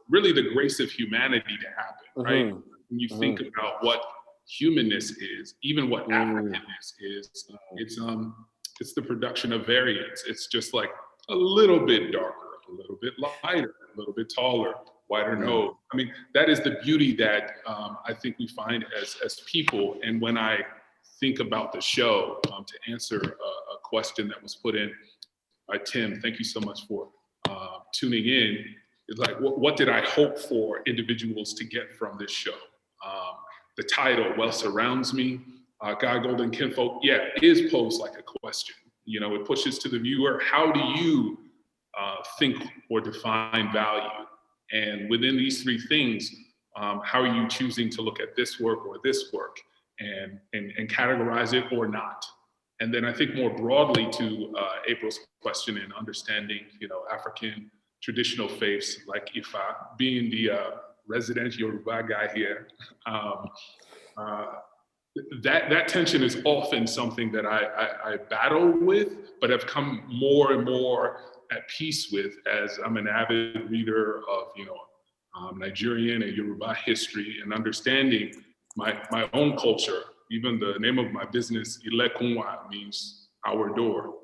Speaker 3: really the grace of humanity to happen, right? When you think about what humanness is, even what Africanness is, it's the production of variance. It's just like a little bit darker, a little bit lighter, a little bit taller, wider nose. I mean, that is the beauty that I think we find as people. And when I think about the show, to answer a question that was put in by Tim, thank you so much for tuning in. It's like, what did I hope for individuals to get from this show? The title, Wealth Surrounds Me, God, Golden, Kinfolk, is posed like a question. You know, it pushes to the viewer, how do you think or define value? And within these three things, how are you choosing to look at this work or this work and categorize it or not? And then I think more broadly to April's question in understanding, you know, African traditional faiths like Ifa, being the resident Yoruba guy here, that tension is often something that I battle with, but have come more and more at peace with as I'm an avid reader of, you know, Nigerian and Yoruba history and understanding my own culture. Even the name of my business, Ilèkùn Wa, means our door.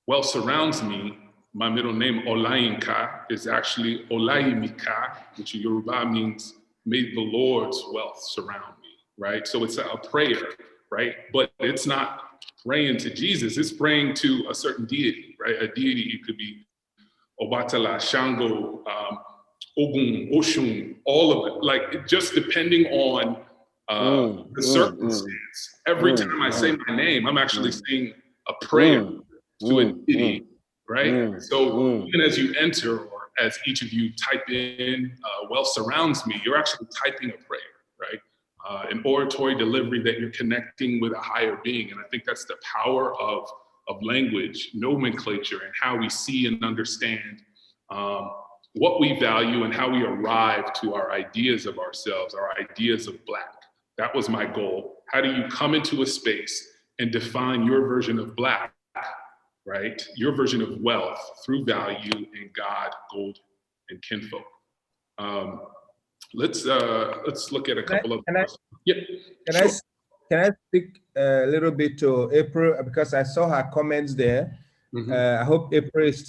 Speaker 3: Wealth surrounds me. My middle name, Olayinka, is actually Olayimika, which in Yoruba means, may the Lord's wealth surround me, right? So it's a prayer, right? But it's not praying to Jesus, it's praying to a certain deity, right? A deity, it could be Obatala, Shango, Ogun, Oshun, all of it. Like, just depending on the circumstance. Every time I say my name, I'm actually saying a prayer to a deity, right? So even as you enter, or as each of you type in wealth surrounds me, you're actually typing a prayer, right? An oratory delivery that you're connecting with a higher being. And I think that's the power of language, nomenclature, and how we see and understand what we value and how we arrive to our ideas of ourselves, our ideas of Black. That was my goal. How do you come into a space and define your version of Black, right? Your version of wealth through value in God, gold, and kinfolk. Let's look at a couple of questions.
Speaker 4: Can I speak a little bit to April, because I saw her comments there. I hope April is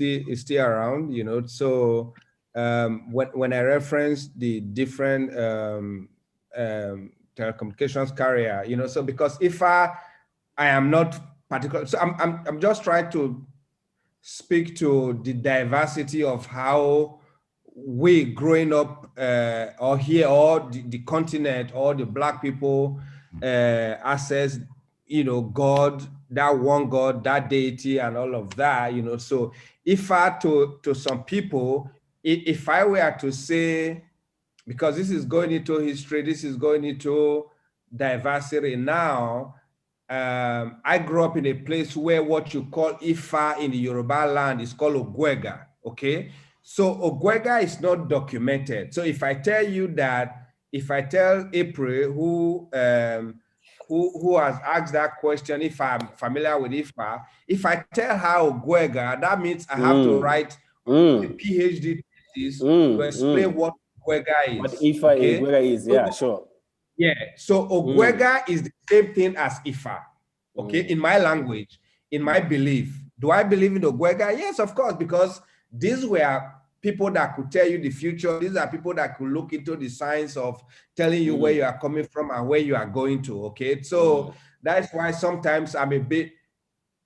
Speaker 4: still around, you know. So when I referenced the different telecommunications carrier, you know, so because if I am not particular, so I'm just trying to speak to the diversity of how we growing up or here, or the continent, or the Black people access, you know, God, that one God, that deity, and all of that, you know. So if I to some people, if I were to say, because this is going into history, this is going into diversity now. I grew up in a place where what you call Ifa in the Yoruba land is called Ogwega, okay? So Ogwega is not documented. So if I tell you that, if I tell April, who has asked that question, if I'm familiar with Ifa, if I tell her Ogwega, that means I have to write a PhD thesis to explain what Ogwega
Speaker 2: What
Speaker 4: is.
Speaker 2: Ifa
Speaker 4: Okay?
Speaker 2: is, Gwega is, yeah, sure.
Speaker 4: Yeah, so Ogwega is the same thing as Ifa, okay, in my language, in my belief. Do I believe in Ogwega? Yes, of course, because these were people that could tell you the future. These are people that could look into the science of telling you where you are coming from and where you are going to, okay? So that's why sometimes I'm a bit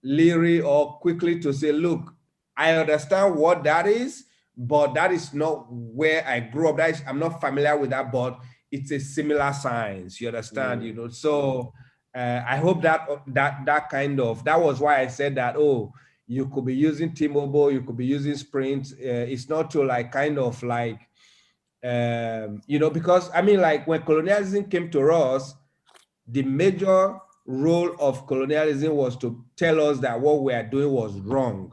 Speaker 4: leery or quickly to say, look, I understand what that is, but that is not where I grew up. I'm not familiar with that, but it's a similar science, you understand, you know? So I hope that that was why I said that, oh, you could be using T-Mobile, you could be using Sprint. It's not to like kind of like, you know, because I mean, like when colonialism came to us, the major role of colonialism was to tell us that what we are doing was wrong,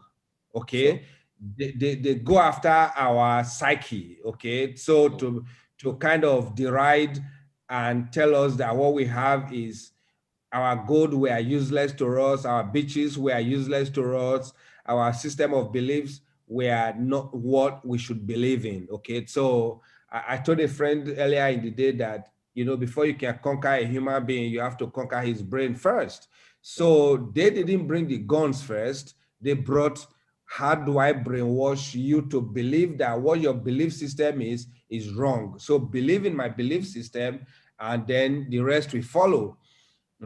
Speaker 4: okay? Sure. They go after our psyche, okay? So to kind of deride and tell us that what we have is our gold were useless to us, our beaches were useless to us, our system of beliefs were not what we should believe in, okay? So I told a friend earlier in the day that, you know, before you can conquer a human being, you have to conquer his brain first. So they didn't bring the guns first. They brought, how do I brainwash you to believe that what your belief system is wrong? So believe in my belief system, and then the rest will follow.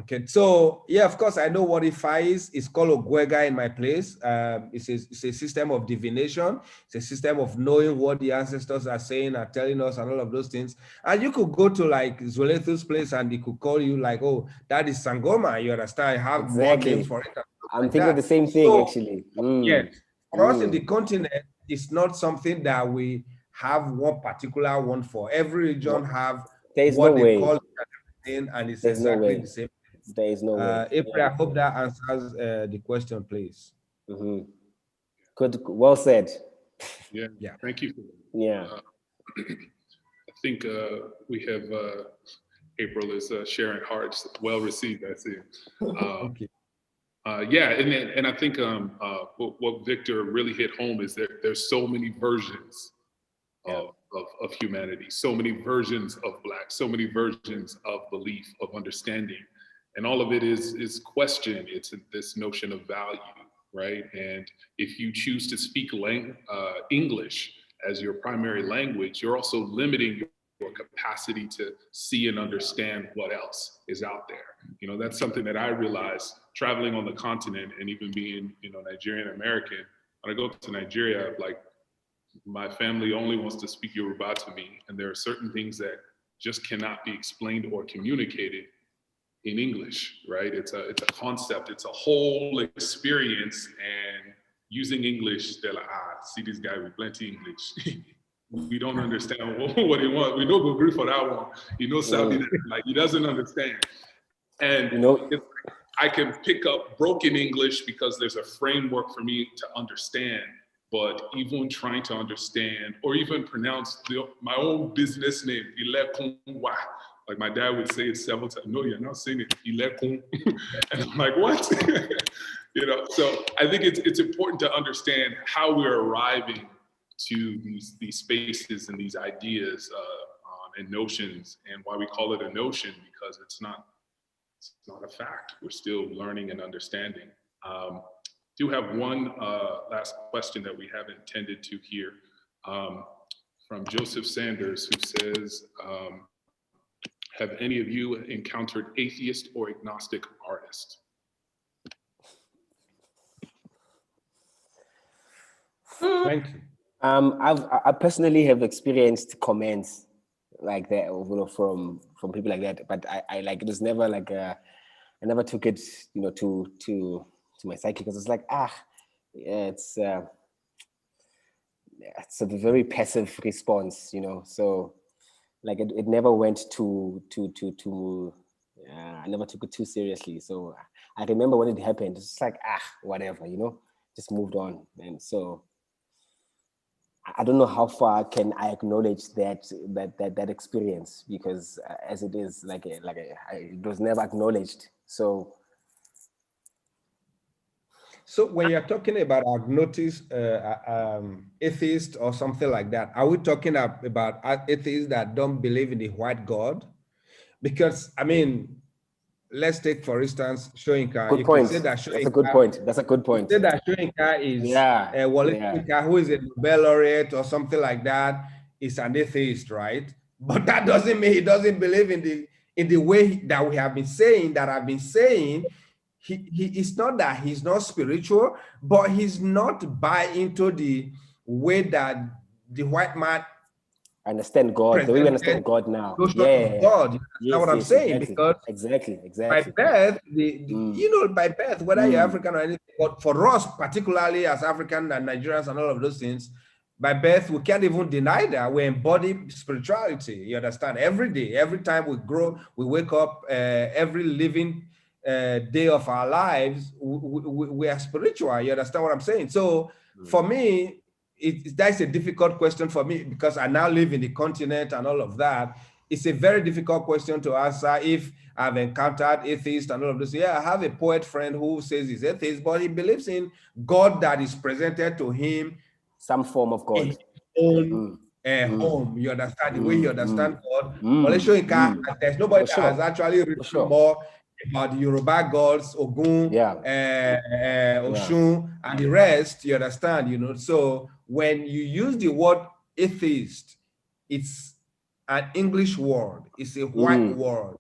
Speaker 4: Okay, so yeah, of course, I know what Ifa is. It's called Ogwega in my place. It's a system of divination. It's a system of knowing what the ancestors are saying and telling us and all of those things. And you could go to like Zwelethu's place and they could call you like, oh, that is Sangoma. You understand? I have more names for it.
Speaker 2: I'm
Speaker 4: like
Speaker 2: thinking of the same thing, actually.
Speaker 4: Yes, for us in the continent, it's not something that we have one particular one for. Every region have what they call it, and it's exactly the same.
Speaker 2: There is no way.
Speaker 4: April, I hope that answers the question, please.
Speaker 2: Good, well said.
Speaker 3: Yeah, thank you.
Speaker 2: Yeah.
Speaker 3: I think we have April is sharing hearts. Well received, I see.
Speaker 4: Okay.
Speaker 3: Yeah, and I think what Victor really hit home is that there's so many versions of humanity, so many versions of Black, so many versions of belief, of understanding. And all of it is question. It's this notion of value, right? And if you choose to speak English as your primary language, you're also limiting your capacity to see and understand what else is out there. You know, that's something that I realized traveling on the continent and even being, you know, Nigerian American. When I go to Nigeria, like my family only wants to speak Yoruba to me, and there are certain things that just cannot be explained or communicated in English, right? It's a concept, it's a whole experience, and using English, they're like, see this guy with plenty English. We don't understand what he wants. We know go agree for that one. You know, Saudi, like he doesn't understand. And you know, if I can pick up broken English because there's a framework for me to understand, but even trying to understand or even pronounce my own business name, Ilèkùn Wa. Like my dad would say it several times. No, you're not saying it, Ilèkùn. And I'm like, what? You know, so I think it's important to understand how we're arriving to these spaces and these ideas and notions, and why we call it a notion, because it's not a fact. We're still learning and understanding. Do have one last question that we haven't tended to here from Joseph Sanders, who says, have any of you encountered atheist or agnostic artists?
Speaker 4: Thank you.
Speaker 2: I personally have experienced comments like that, you know, from people like that, but I like, it was never like I never took it, you know, to my psyche, because it's like, it's a very passive response, you know. So like it never went to I never took it too seriously. So I remember when it happened, it's like, whatever, you know, just moved on. And so I don't know how far can I acknowledge that experience, because as it is, it was never acknowledged. So
Speaker 4: So when you're talking about agnostics, atheist or something like that, are we talking about atheists that don't believe in the white God? Because, I mean, let's take, for instance, Soyinka.
Speaker 2: Good
Speaker 4: You
Speaker 2: point.
Speaker 4: can say that
Speaker 2: That's a good point. That's a good point.
Speaker 4: Say that Soyinka is Olayinka, who is a Nobel laureate or something like that, is an atheist, right? But that doesn't mean he doesn't believe in the way that we have been saying, that I've been saying. He is not that he's not spiritual, but he's not buy into the way that the white man
Speaker 2: understand God, the way we understand God now.
Speaker 4: Yeah, God. You know what I'm saying?
Speaker 2: Exactly.
Speaker 4: Because by birth, you know, by birth, whether you're African or anything, but for us, particularly as African and Nigerians and all of those things, by birth, we can't even deny that we embody spirituality. You understand? Every day, every time we grow, we wake up, every living day of our lives, we are spiritual. You understand what I'm saying? So for me, that's a difficult question for me because I now live in the continent and all of that. It's a very difficult question to answer if I've encountered atheists and all of this. Yeah, I have a poet friend who says he's atheist, but he believes in God that is presented to him.
Speaker 2: Some form of God.
Speaker 4: In his own home. You understand the way he understands God. There's nobody that has actually written more about the Yoruba gods, Ogun, Oshun, and the rest, you understand, you know. So when you use the word atheist, it's an English word, it's a white word.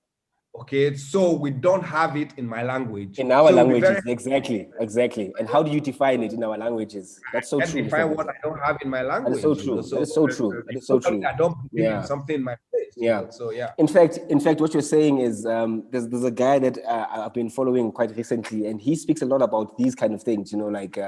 Speaker 4: Okay, so we don't have it in my language.
Speaker 2: In our languages, exactly. And how do you define it in our languages? That's so true.
Speaker 4: Define what I don't have in my language.
Speaker 2: That's so true. That is so true. That is so true.
Speaker 4: I don't believe in something in my place.
Speaker 2: Yeah.
Speaker 4: You know? So yeah.
Speaker 2: In fact, what you're saying is there's a guy that I've been following quite recently, and he speaks a lot about these kind of things. You know, like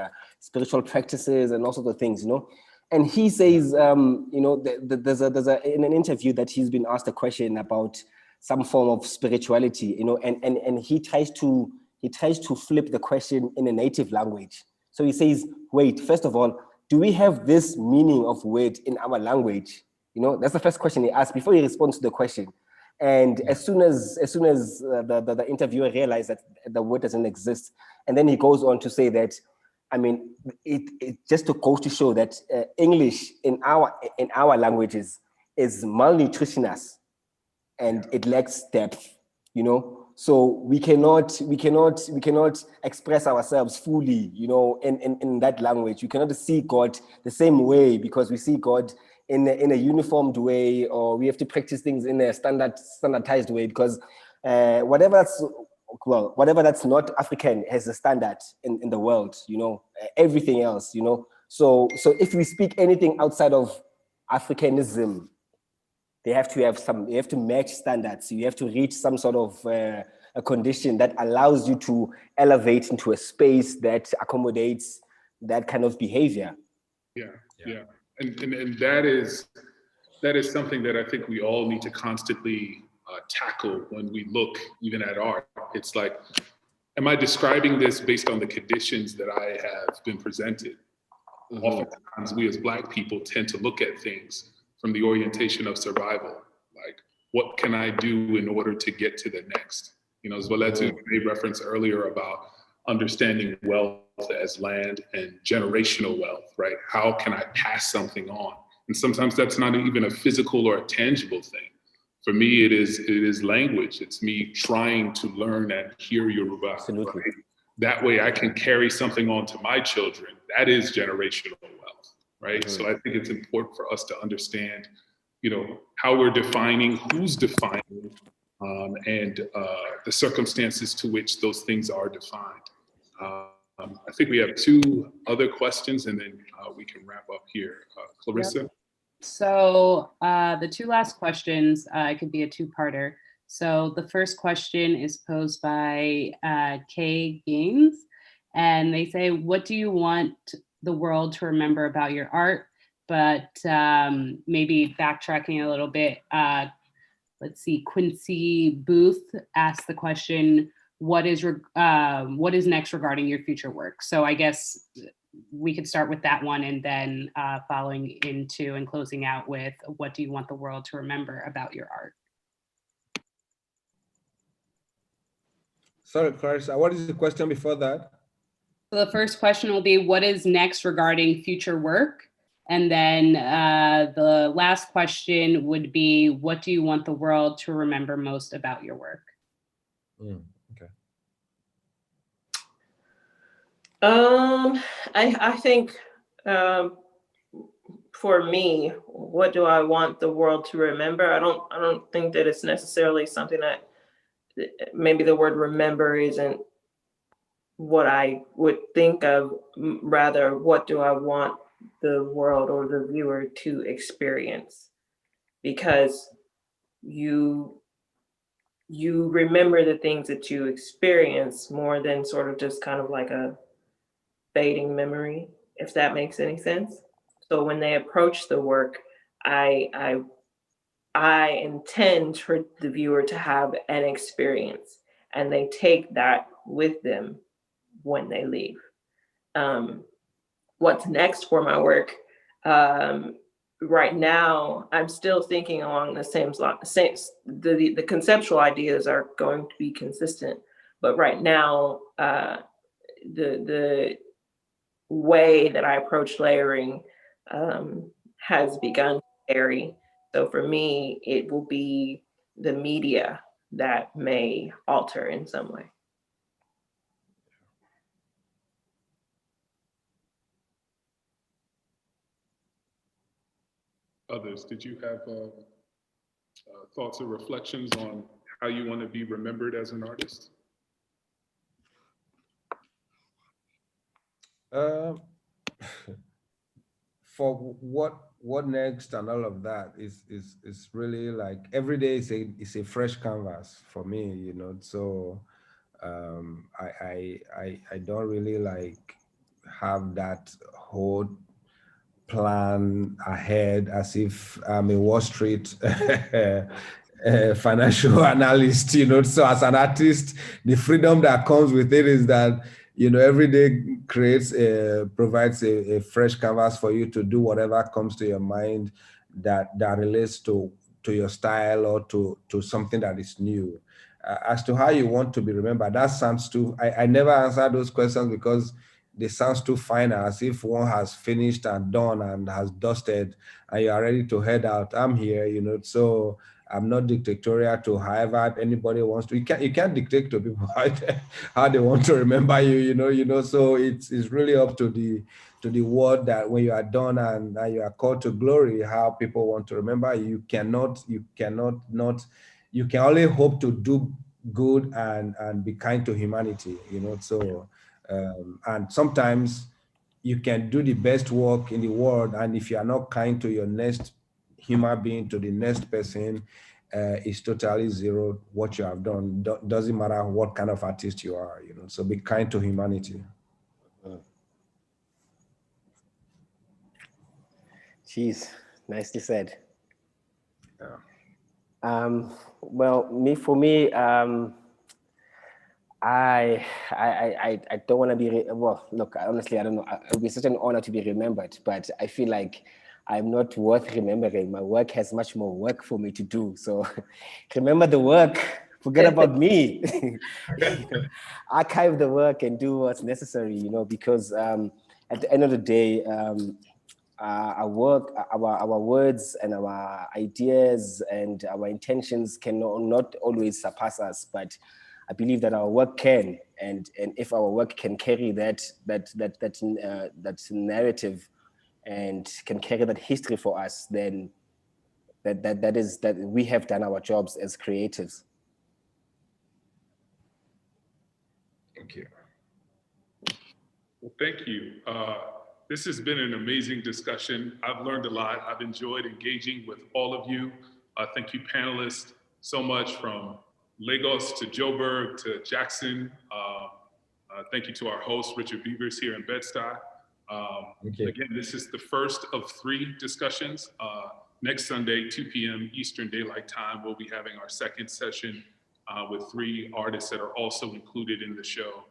Speaker 2: spiritual practices and all sorts of things. You know, and he says, you know, there's in an interview that he's been asked a question about some form of spirituality, you know, and he tries to flip the question in a native language. So he says, wait, first of all, do we have this meaning of word in our language? You know, that's the first question he asks before he responds to the question. And as soon as the interviewer realized that the word doesn't exist, and then he goes on to say that, I mean, it just goes to show that English in our languages is malnutritionous. And it lacks depth, you know. So we cannot express ourselves fully, you know, in that language. We cannot see God the same way because we see God in a uniformed way, or we have to practice things in a standardized way because whatever that's not African has a standard in the world, you know. Everything else, you know. So if we speak anything outside of Africanism, they have to match standards. You have to reach some sort of a condition that allows you to elevate into a space that accommodates that kind of behavior.
Speaker 3: Yeah. And that is something that I think we all need to constantly tackle when we look even at art. It's like, am I describing this based on the conditions that I have been presented? Mm-hmm. Oftentimes we as Black people tend to look at things from the orientation of survival. Like, what can I do in order to get to the next? You know, Zwelethu made reference earlier about understanding wealth as land and generational wealth, right? How can I pass something on? And sometimes that's not even a physical or a tangible thing. For me, it is language. It's me trying to learn and hear Yoruba.
Speaker 2: Absolutely.
Speaker 3: Right? That way I can carry something on to my children. That is generational wealth. Right. Mm-hmm. So I think it's important for us to understand, you know, how we're defining, who's defining, and the circumstances to which those things are defined. I think we have two other questions, and then we can wrap up here. Clarissa?
Speaker 5: Yep. So the two last questions, it could be a two-parter. So the first question is posed by Kay Gaines, and they say, what do you want the world to remember about your art? But maybe backtracking a little bit, let's see, Quincy Booth asked the question, what is next regarding your future work? So I guess we could start with that one and then following into and closing out with, what do you want the world to remember about your art?
Speaker 4: Sorry, Clarissa, what is the question before that?
Speaker 5: So the first question will be, what is next regarding future work? And then the last question would be, what do you want the world to remember most about your work?
Speaker 4: Okay.
Speaker 1: I think for me, what do I want the world to remember? I don't think that it's necessarily something that, maybe the word remember isn't what I would think of. Rather, what do I want the world or the viewer to experience? Because you remember the things that you experience more than sort of just kind of like a fading memory, if that makes any sense. So when they approach the work, I intend for the viewer to have an experience, and they take that with them when they leave. What's next for my work? Right now, I'm still thinking along the same the conceptual ideas are going to be consistent, but right now, the way that I approach layering has begun to vary. So for me, it will be the media that may alter in some way.
Speaker 3: Others, did you have thoughts or reflections on how you want to be remembered as an artist?
Speaker 4: For what next and all of that is really like every day is a fresh canvas for me, you know. So I don't really like have that whole plan ahead as if I'm a Wall Street financial analyst, you know. So as an artist, the freedom that comes with it is that, you know, every day provides a fresh canvas for you to do whatever comes to your mind that relates to your style or to something that is new. As to how you want to be remembered, that sounds too, I never answer those questions because they sounds too fine, as if one has finished and done and has dusted and you are ready to head out. I'm here, you know, so I'm not dictatorial to however anybody wants to. You can't dictate to people how they want to remember you, you know. So it's really up to the word that when you are done and you are called to glory, how people want to remember you. You can only hope to do good and be kind to humanity, you know. So and sometimes you can do the best work in the world, and if you are not kind to your next human being, to the next person, it's totally zero what you have done. Doesn't matter what kind of artist you are, you know. So be kind to humanity.
Speaker 2: Jeez, nicely said.
Speaker 4: Yeah.
Speaker 2: Well, for me, I don't want to be, well, look, honestly, I don't know. It would be such an honor to be remembered, but I feel like I'm not worth remembering. My work has much more work for me to do. So remember the work, forget about me. You know, archive the work and do what's necessary, you know, because at the end of the day, our work, our words and our ideas and our intentions can not always surpass us, but I believe that our work can, and if our work can carry that narrative and can carry that history for us, then that we have done our jobs as creatives.
Speaker 4: Thank you.
Speaker 3: Well, thank you. This has been an amazing discussion. I've learned a lot. I've enjoyed engaging with all of you. Thank you, panelists, so much, from Lagos to Joburg to Jackson. Thank you to our host, Richard Beavers, here in Bed-Stuy. Again, this is the first of 3 discussions. Next Sunday, 2 p.m. Eastern Daylight Time, we'll be having our second session with 3 artists that are also included in the show.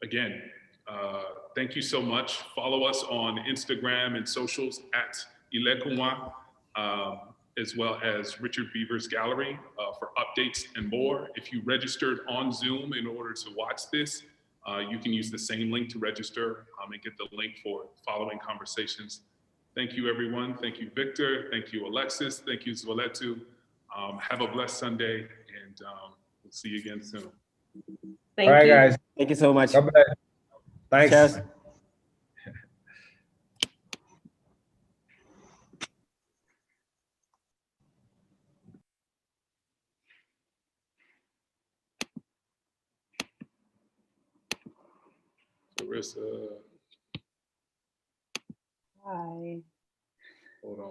Speaker 3: Again, thank you so much. Follow us on Instagram and socials at Ilèkùn Wa, as well as Richard Beavers Gallery for updates and more. If you registered on Zoom in order to watch this, You can use the same link to register and get the link for following conversations. Thank you, everyone. Thank you, Victor. Thank you, Alexis. Thank you, Zwelethu. Have a blessed Sunday, and we'll see you again soon.
Speaker 1: Thank
Speaker 4: All right,
Speaker 1: you.
Speaker 4: guys.
Speaker 2: Thank you so much.
Speaker 4: God bless. Thanks.
Speaker 2: Cheers.
Speaker 3: Larissa,
Speaker 5: Bye.
Speaker 3: hold on.